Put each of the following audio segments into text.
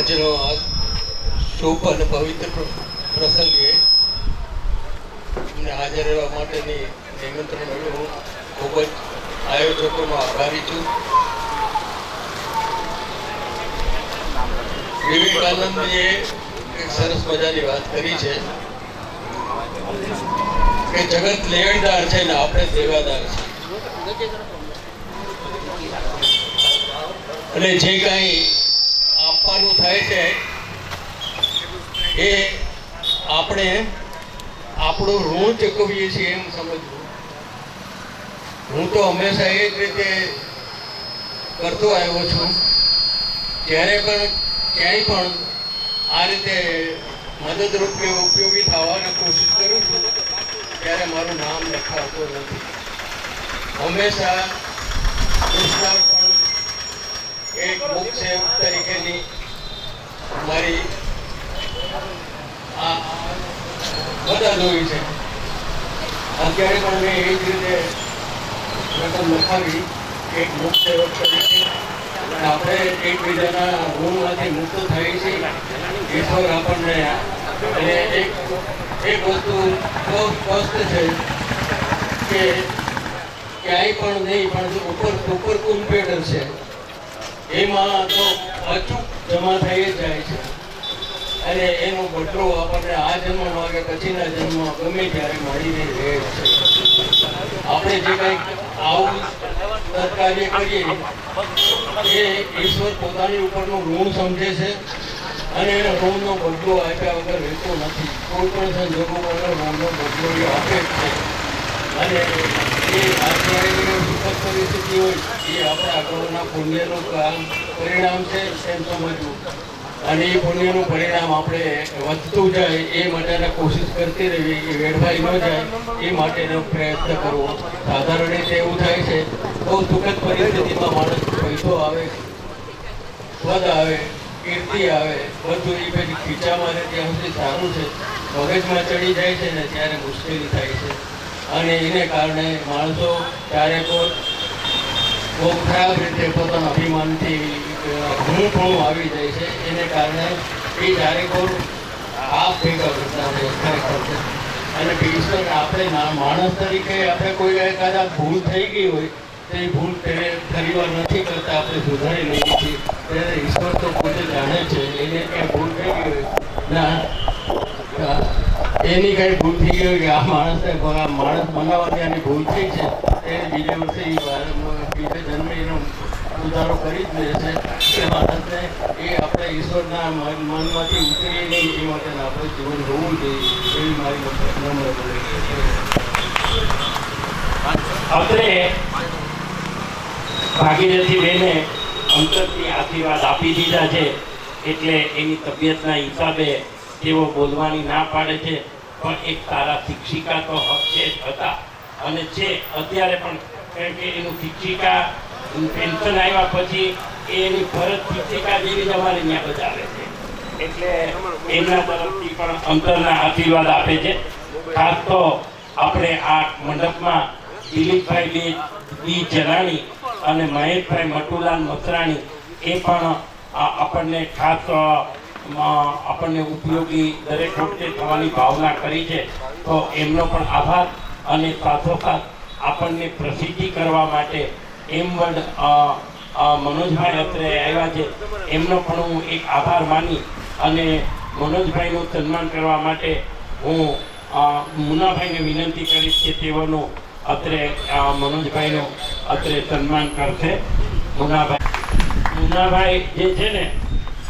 આજનો આ શુભ અને પવિત્ર પ્રસંગે અમને હાજર રહેવા માટેની નિમંત્રણ મળ્યું. હું ખૂબ જ આયોજકોનો આભારી છું. વિવેકાનંદજીએ એક સરસ મજાની વાત કરી છે કે જગત લેણદાર છે ને આપણે દેવાદાર છે, અને જે કાંઈ આપવાનું થાય છે એ આપણે આપણું ઋણ ચૂકવીએ છીએ એમ સમજવું. હું તો હંમેશા એ જ રીતે કરતો આવ્યો છું. જ્યારે પણ ક્યાંય પણ આ રીતે મદદરૂપ કે ઉપયોગી થવાની કોશિશ કરું છું ત્યારે મારું નામ લખાવતો નથી. હંમેશા કૃષ્ણાર્પણ એક મુખ સેવક તરીકેની મારી આ મદદ હોય છે. અત્યારે પણ મેં એ જ રીતે રકમ લખાવી એક મુખ સેવક તરીકે. આપણે એકબીજાના ઋણમાંથી મુક્ત થઈએ છીએ. ઈશ્વર આપણને એક વસ્તુ બહુ સ્પષ્ટ છે કે ક્યાંય પણ નહીં, પણ ઉપર કુંભેડ છે એમાં તો અચૂક જમા થઈ જ જાય છે, અને એનો બદલો આપણને આ જન્મમાં કે પછીના જન્મમાં ગમે ત્યારે મળીને રહે છે. આપણે જે કંઈક આવું સત્કાર્ય કરીએ એ ઈશ્વર પોતાની ઉપરનું ઋણ સમજે છે, અને એના ઋણનો બદલો આપ્યા વગર રહેતો નથી. કોઈ પણ સંજોગોમાં ઋણનો બદલો એ આપે જ છે, અને એ અત્યારે સુખદ પરિસ્થિતિ હોય એ આપણા આગળના પુણ્યનું પરિણામ છે એમ સમજવું, અને એ પુણ્યનું પરિણામ આપણે વધતું જાય એ માટેના કોશિશ કરતી રહેવી, એ વેડફાઈ ન જાય એ માટેનો પ્રયત્ન કરવો. સાધારણ રીતે એવું થાય છે બહુ સુખદ પરિસ્થિતિમાં માણસ પૈસો આવે, પદ આવે, કીર્તિ આવે, બધું એ પછી ખીચામાં રહે ત્યાં સુધી સારું છે. મગજમાં ચડી જાય છે ને ત્યારે મુશ્કેલી થાય છે, અને એને કારણે માણસો ત્યારે બહુ ખરાબ રીતે પોતાના અભિમાનથી ઘણું આવી જાય છે. એને કારણે એ જ્યારે આપ ભેગા કરતા હોય ખરેખર છે. અને ઈશ્વર આપણે માણસ તરીકે આપણે કોઈ એકાદા ભૂલ થઈ ગઈ હોય તો એ ભૂલ તેને ફરીવાર નથી કરતા, આપણે સુધારી લઈએ છીએ. ત્યારે ઈશ્વર તો પોતે જાણે છે એને ક્યાંય ભૂલ થઈ ગઈ હોય ના, એની કઈ ભૂલ થઈ ગઈ હોય કે આ માણસ બનાવવાની આની ભૂલ થઈ છે, એને બીજા વર્ષે બીજા જન્મે એનો સુધારો કરી જ લે છે. એ માણસને એ આપણે ઈશ્વરના મનમાંથી ઉતરીએ નહીં એ માટે આપણે જીવન હોવું જોઈએ એવી મારી નમ્ર વિનંતી છે. અત્રે ભાગીરથી બેને અંતરથી આશીર્વાદ આપી દીધા છે, એટલે એની તબિયતના હિસાબે તેઓ બોલવાની ના પાડે છે. પણ એક સારા શિક્ષિકા તો હક છે જ હતા અને છે અત્યારે પણ, કારણ કે એનું શિક્ષિકા પેન્શન આવ્યા પછી એની ફરજ શિક્ષિકા જેવી જ અમારે ત્યાં બજાવે છે, એટલે એમના તરફથી પણ અંતરના આશીર્વાદ આપે છે. ખાસ તો આપણે આ મંડપમાં દિલીપભાઈ બી જલાણી અને મહેશભાઈ મટુલાલ મસરાણી એ પણ આપણને ખાસ આપણને ઉપયોગી દરેક વખતે થવાની ભાવના કરી છે, તો એમનો પણ આભાર. અને સાથોસાથ આપણને પ્રસિદ્ધિ કરવા માટે એમવર્ડ મનોજભાઈ અત્રે આવ્યા છે, એમનો પણ હું એક આભાર માની અને મનોજભાઈનું સન્માન કરવા માટે હું મુનાભાઈને વિનંતી કરીશ કે તેઓનું અત્રે મનોજભાઈનું અત્રે સન્માન કરશે. મુનાભાઈ જે છે ને,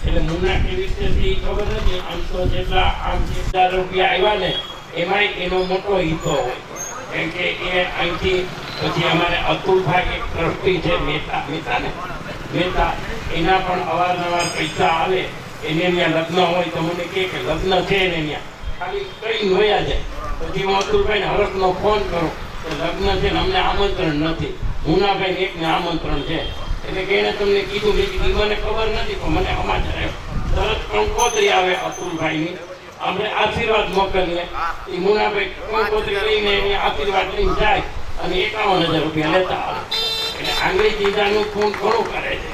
એટલે મુના કેવી રીતે ખબર નથી, આમ તો જેટલા રૂપિયા આવ્યા ને એમાંય એનો મોટો હિસ્સો હોય, કેમ કે એ અહીંથી પછી અમારે અતુલભાઈ એક ટ્રસ્ટી છે મહેતા એના પણ અવારનવાર પૈસા આવે. એને ત્યાં લગ્ન હોય તો મને કે લગ્ન છે ને ત્યાં ખાલી કઈ જોયા જાય, પછી હું અતુલભાઈને હરખનો ફોન કરું કે લગ્ન છે ને અમને આમંત્રણ નથી. મુનાભાઈને એકને આમંત્રણ છે, એટલે કે એને તમને કીધું મને ખબર નથી પણ મને સમાચાર આવ્યો. તરત કંકોત્રી આવે અતુલભાઈની, આપણે આશીર્વાદ મોકલીએ. એ મુનાભાઈ કંકોત્રી લઈને એની આશીર્વાદ લઈને જાય અને 51,000 રૂપિયા લેતા આવે. એટલે આંગળી ચિંતાનું ખૂન ઘણું કરે છે,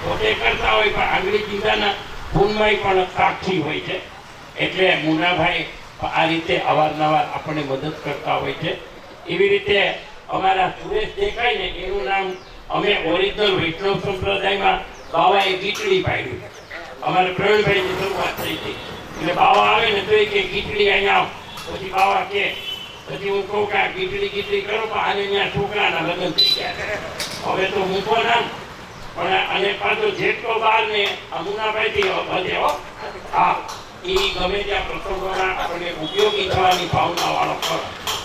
પોતે કરતા હોય પણ આંગળી ચિંતાના પૂનમાઈ પણ સાક્ષી હોય છે. એટલે મુનાભાઈ આ રીતે અવારનવાર આપણને મદદ કરતા હોય છે. એવી રીતે અમારા સુરેશ દેખાય ને એનું નામ અમે ઓરિજિનલ વૈષ્ણવ સંપ્રદાયમાં બાવાએ ગીટડી પાડ્યું. અમારે પ્રવીણભાઈની શરૂઆત થઈ હતી એટલે બાવા આવે ને તો એ કે ગીટડી અહીંયા આવ. પછી બાવા કે પછી હું કહું કે આ ગીટડી કરો પણ આને અહીંયા છોકરાના લગ્ન થઈ ગયા. હવે તો મૂકો નામ પણ અને પાછો જેટલો બાર ને આ મુનાભાઈથી વધે હો. હા, એ ગમે ત્યાં પ્રસંગોના આપણને ઉપયોગી થવાની ભાવના વાળો ખરો.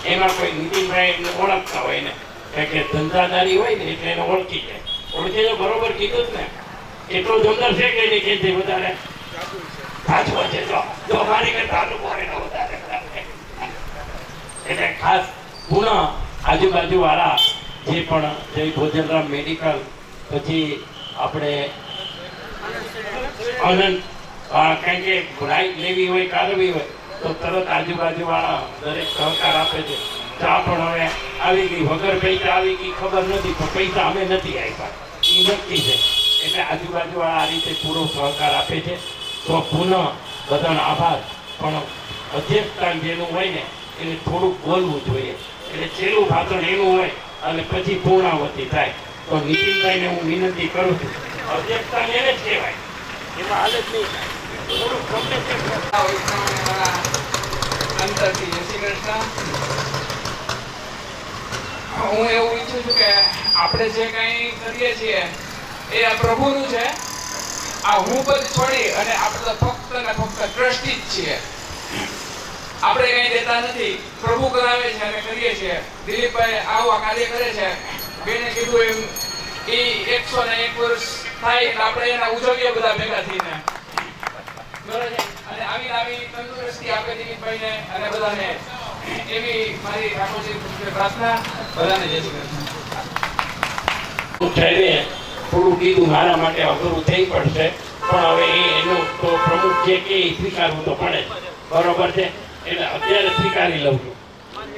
એમાં કોઈ નીતિનભાઈ એમને ઓળખતા હોય ને કે ધંધાદારી હોય ને એટલે એને ઓળખી જાય. ઓળખી તો બરોબર કીધું જ ને. એટલો જંદર છે કે નહીં કે વધારે સાચું છે. જો મારી કરતા વધારે એટલે ખાસ પુનઃ આજુબાજુ વાળા જે પણ જય ભોજનરામ મેડિકલ પછી આપણે આનંદ કારણ કે રાઈટ લેવી હોય કાઢવી હોય તો તરત આજુબાજુ વાળા દરેક સહકાર આપે છે. ચા પણ હવે આવી ગઈ વગર પૈસા આવી ગઈ ખબર નથી પણ પૈસા અમે નથી આપ્યા એ નક્કી છે. એટલે આજુબાજુ વાળા આ રીતે પૂરો સહકાર આપે છે. તો પુનઃ બધાનો આભાર. પણ અધ્યક્ષસ્થાન જેનું હોય ને એને થોડુંક બોલવું જોઈએ. એટલે છેલ્લું ભાષણ એનું હોય અને પછી પૂર્ણાવતી થાય. તો નીતિનભાઈને હું વિનંતી કરું છું, અધ્યક્ષસ્થાન એને જ કહેવાય, એમાં હાલ જ નહીં થાય. થોડુંક ગમે તે અંતરથી જય શ્રી કૃષ્ણ. હું એવું ઈચ્છું છું કે આપણે જે કંઈ કરીએ છીએ એ આ પ્રભુનું છે. આ હું પદ છોડી અને આપણે તો ફક્ત ને ફક્ત ટ્રસ્ટી જ છીએ. આપણે કંઈ દેતા નથી, પ્રભુ કરાવે છે અને કરીએ છીએ. દિલીપભાઈ આવા કાર્ય કરે છે. બેને કીધું એમ એ 101 વર્ષ થાય એટલે આપણે એના ઉજવીએ બધા ભેગા થઈને. બરાબર છે. અને આવી તંદુરસ્તી આપે દિલીપભાઈને અને બધાને એવી મારી ઠાકોરજી પ્રાર્થના. બધાને જય શ્રી કૃષ્ણ. સાહેબે થોડું કીધું મારા માટે અઘરું થઈ પડશે પણ હવે એનું તો પ્રમુખ છે કે એ સ્વીકારવું તો પડે. બરોબર છે. એટલે અત્યારે સ્વીકારી લઉં છું.